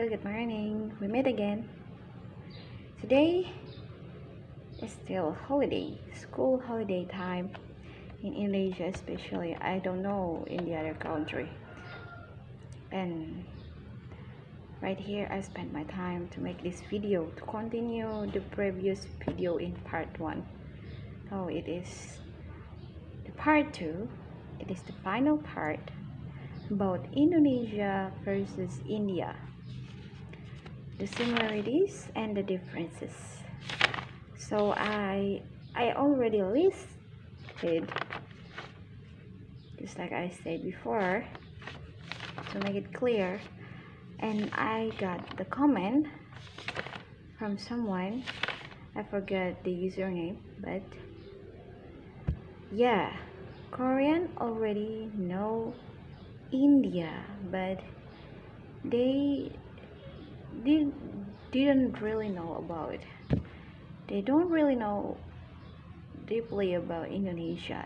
Hello, good morning. We met again. Today is still holiday, school holiday time in Indonesia, especially. I don't know in the other country. And right here, I spent my time to make this video to continue the previous video in part 1. So it is the part 2. It is the final part about Indonesia versus India, the similarities and the differences. So I already listed, just like I said before, to make it clear, and I got the comment from someone. I forgot the username, but yeah, Korean already know India, but they didn't really know about it. They don't really know deeply about Indonesia.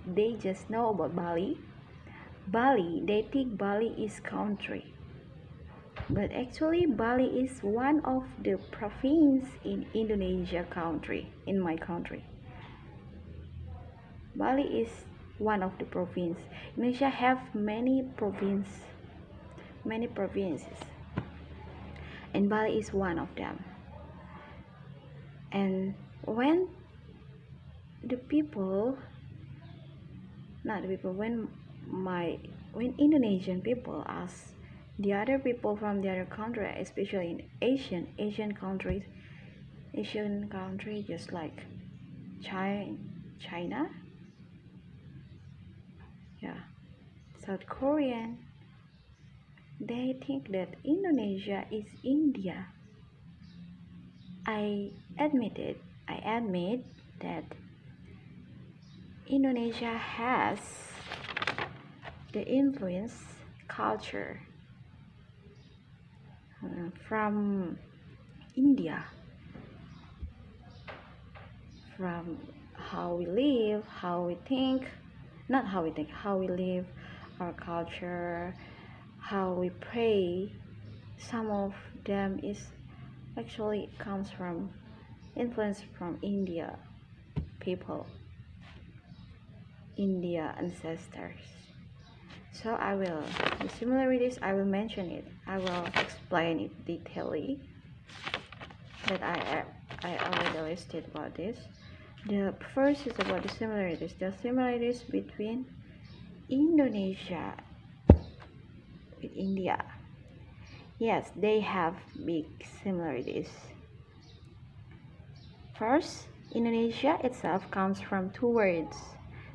They just know about Bali. They think Bali is country, but actually Bali is one of the province in Indonesia country, in my country. Bali is one of the province. Indonesia have many provinces, and Bali is one of them. And when Indonesian people ask the other people from the other country, especially in Asian country, just like China, South Korean, they think that Indonesia is India. I admit that Indonesia has the influence culture from India, from how we live, how we think, how we live, our culture, how we pray. Some of them is actually comes from influence from India people, India ancestors. So the similarities, I will mention it. I will explain it detailedly. But I already listed about this. The first is about the similarities. The similarities between Indonesia with India. Yes, they have big similarities. First, Indonesia itself comes from two words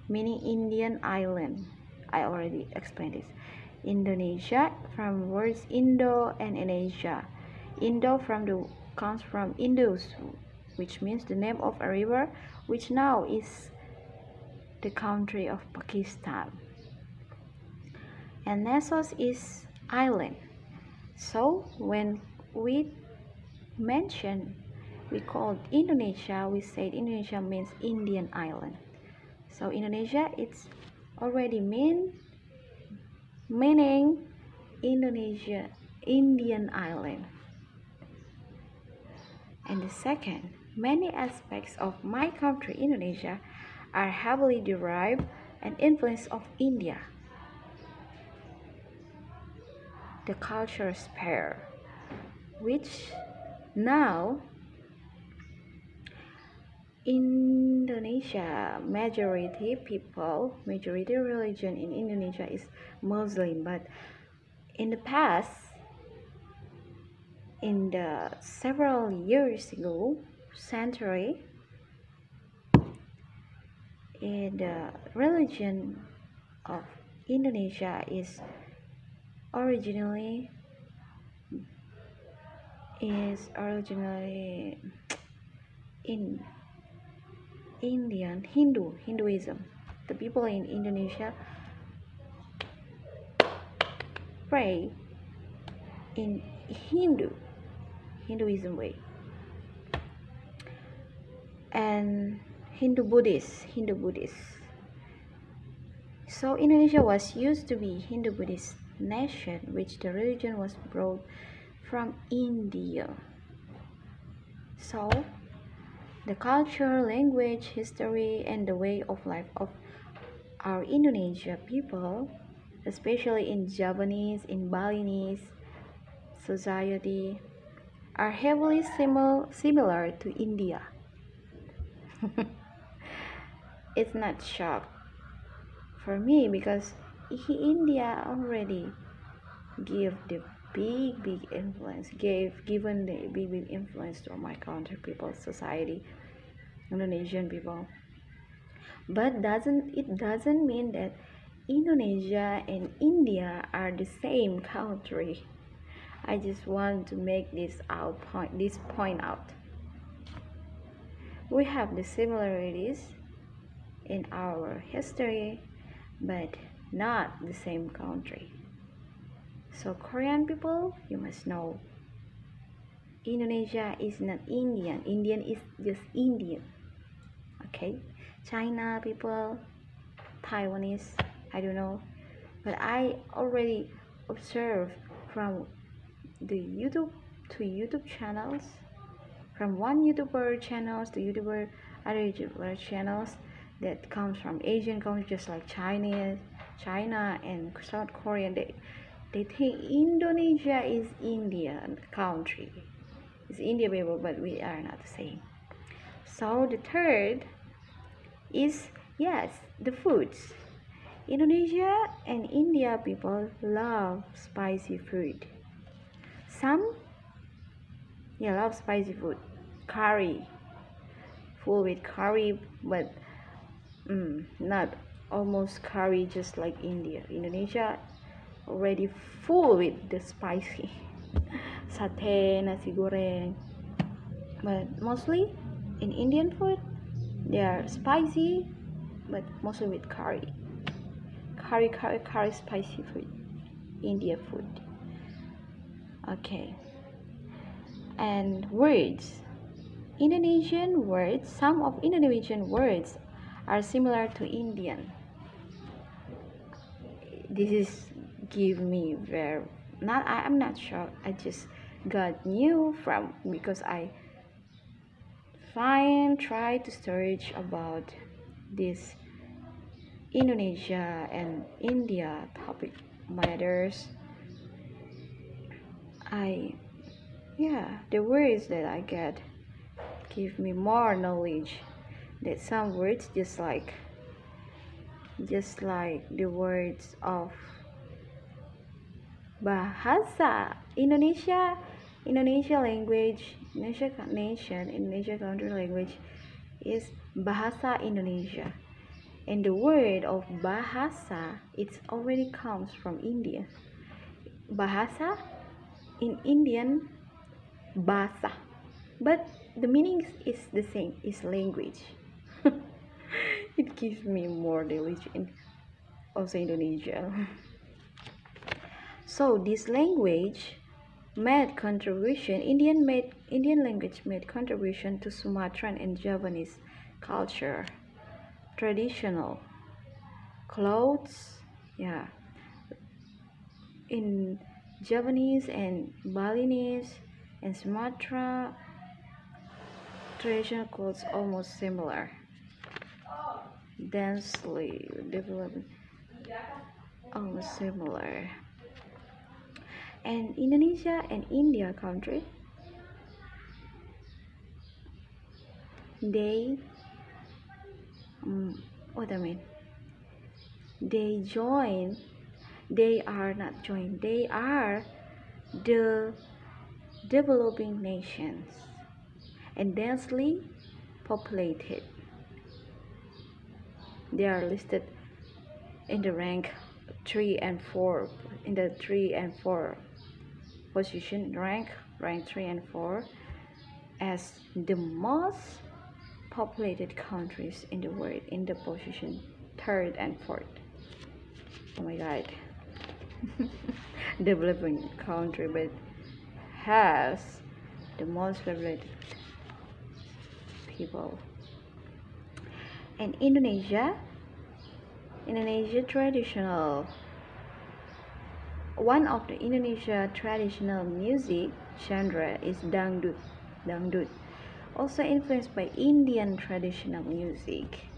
meaning Indian island. I already explained this. Indonesia from words Indo and Indonesia. Indo comes from Indus, which means the name of a river, which now is the country of Pakistan. And Nessos is island. So when we called Indonesia, we said Indonesia means Indian island. So Indonesia, it's already meaning Indonesia, Indian island. And the second, many aspects of my country, Indonesia, are heavily derived and influence of India. The culture sphere, which now Indonesia majority religion in Indonesia is Muslim, but in the past, in the several years ago, century, the religion of Indonesia is originally in Hinduism. The people in Indonesia pray in Hinduism way, and Hindu-Buddhist. So Indonesia was used to be Hindu-Buddhist nation, which the religion was brought from India. So, the culture, language, history, and the way of life of our Indonesia people, especially in Javanese, in Balinese society, are heavily similar to India. It's not shock for me because India already give the big influence, given the big influence to my country people, society, Indonesian people. But it doesn't mean that Indonesia and India are the same country. I just want to make this point out. We have the similarities in our history, but not the same country. So Korean people, you must know, Indonesia is not Indian. Indian is just Indian. Okay? China people, Taiwanese, I don't know. But I already observed from the YouTube channels, from one YouTuber channels to other YouTuber channels that comes from Asian countries just like China and South Korea. They think Indonesia is Indian country. It's India people, but we are not the same. So the third is, yes, the foods. Indonesia and India people love spicy food. Some love spicy food. Curry, full with curry, but not almost curry just like India. Indonesia already full with the spicy. Satay, nasi goreng. But mostly in Indian food, they are spicy, but mostly with curry. Curry, spicy food. India food. Okay. And words. Some of Indonesian words are similar to Indian. This is give me I'm not sure. I just got new from because I try to search about this Indonesia and India topic matters. The words that I get give me more knowledge that some words just like the words of bahasa Indonesia language, Indonesia country language is bahasa Indonesia, and the word of bahasa it already comes from India. Bahasa in Indian basa, but the meaning is the same, is language. It gives me more knowledge in also Indonesia. So this language made contribution, Indian language made contribution to Sumatran and Javanese culture, traditional clothes, in Javanese and Balinese and Sumatra, traditional clothes almost similar, densely developed, almost similar. And Indonesia and India country, they they are the developing nations and densely populated. They are listed in the rank 3 and 4 position, rank 3 and 4 as the most populated countries in the world, in the position 3rd and 4th. Oh my god. Developing country, but has the most populated people. And Indonesia traditional One of the Indonesia traditional music genre is dangdut. Dangdut, also influenced by Indian traditional music.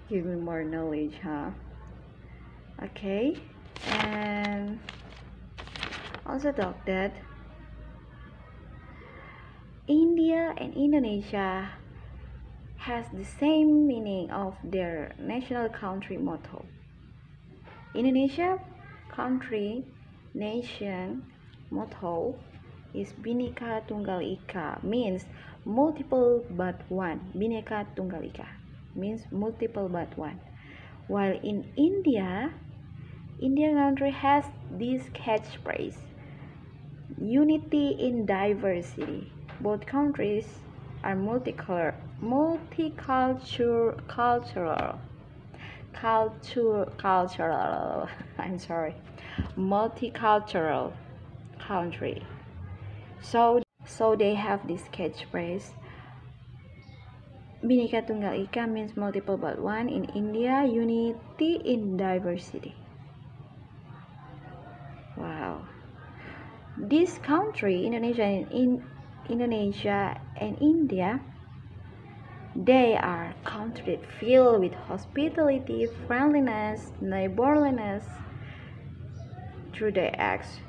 Give me more knowledge, huh? Okay, and also talk that India and Indonesia has the same meaning of their national country motto. Indonesia country nation motto is Bhinneka Tunggal Ika, means multiple but one. Bhinneka Tunggal Ika means multiple but one. While in India country has this catchphrase, unity in diversity. Both countries are multicultural, I'm sorry, multicultural country. So they have this catchphrase. Bhinneka Tunggal Ika means multiple but one. In India, unity in diversity. Wow. This country, Indonesia and India, they are countries filled with hospitality, friendliness, neighborliness through their acts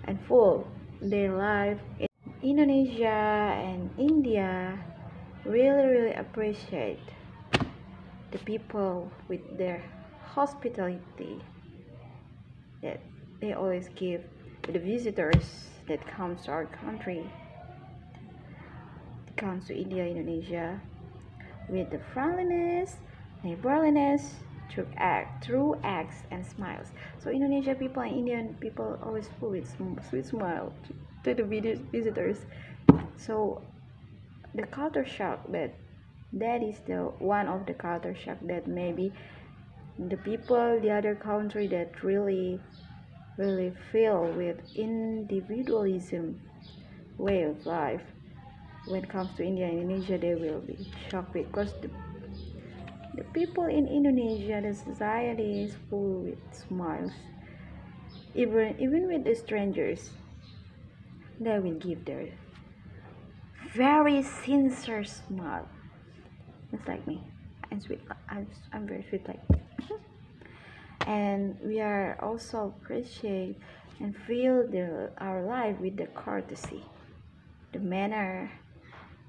and full their life. Indonesia and India really appreciate the people with their hospitality that they always give to the visitors that comes to our country, that comes to India, Indonesia, with the friendliness, neighborliness, through acts and smiles. So Indonesia people and Indian people always full with sweet smile to the visitors. So the culture shock that is the one of the culture shock that maybe the people the other country that really feel with individualism way of life, when it comes to India and Indonesia, they will be shocked because the people in Indonesia, the society is full with smiles. Even with the strangers, they will give their very sincere smile. It's like me. I'm sweet. I'm very sweet like me. And we are also appreciate and feel our life with the courtesy, the manner,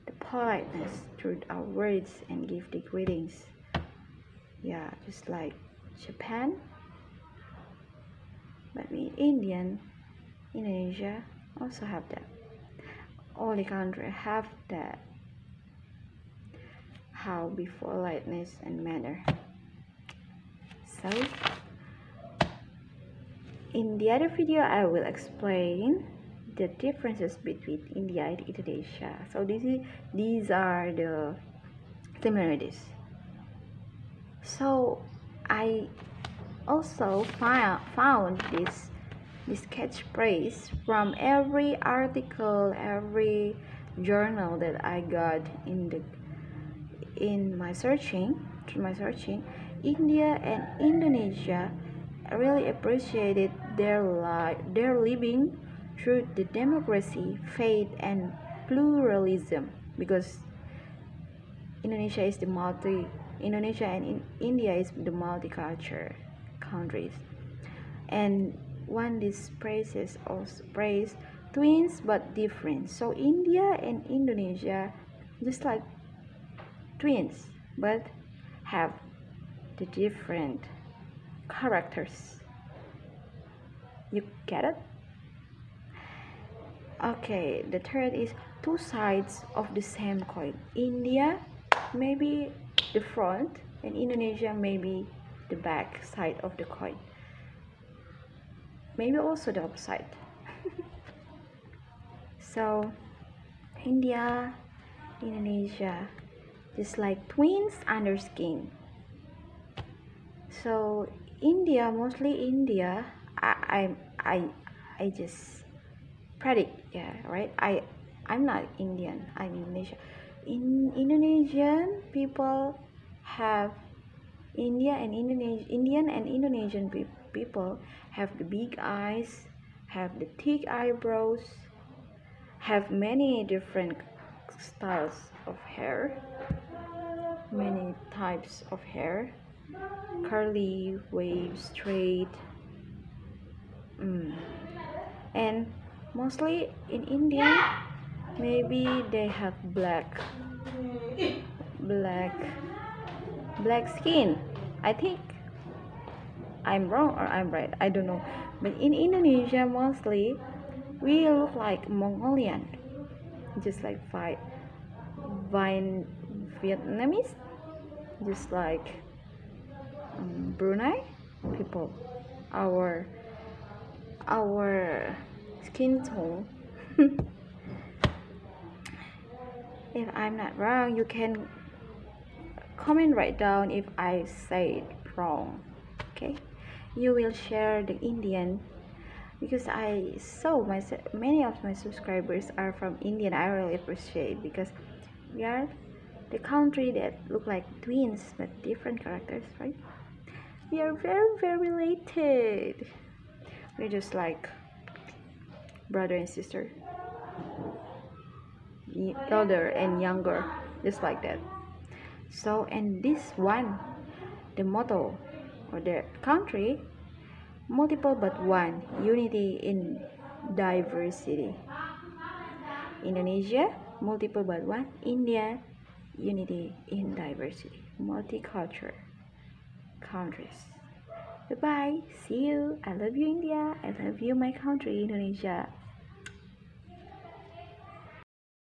the politeness through our words and give the greetings. Yeah, just like Japan, but in Indonesia also have that. All the countries have that. How be politeness and manner. So in the other video, I will explain the differences between India and Indonesia. So these are the similarities. So I also found this catchphrase from every article, every journal that I got in my searching. India and Indonesia really appreciated their living through the democracy, faith, and pluralism, because Indonesia and India is the multicultural countries. And one these phrases also praise twins but different. So India and Indonesia just like twins but have the different characters. You get it? Okay, the third is two sides of the same coin. India maybe the front and Indonesia maybe the back side of the coin. Maybe also the opposite. So India, Indonesia, just like twins under skin. So India, mostly India, I just predict, yeah, right? I'm not Indian, I'm Indonesian. Indonesian people have Indian and Indonesian people have the big eyes, have the thick eyebrows, have many different styles of hair, many types of hair, curly, wave, straight, and mostly in India, maybe they have black black skin. I think I'm wrong or I'm right, I don't know. But in Indonesia, mostly we look like Mongolian, just like Vietnamese, just like Brunei people. Our skin tone. If I'm not wrong, you can comment right down if I say it wrong. Okay, you will share the Indian, because I saw many of my subscribers are from Indian. I really appreciate, because we are the country that look like twins but different characters, right? We are very related. We're just like brother and sister, elder and younger, just like that. So, and this one, the motto or the country, multiple but one, unity in diversity. Indonesia, multiple but one. India, unity in diversity. Multicultural countries. Goodbye, see you. I love you, India. I love you, my country, Indonesia.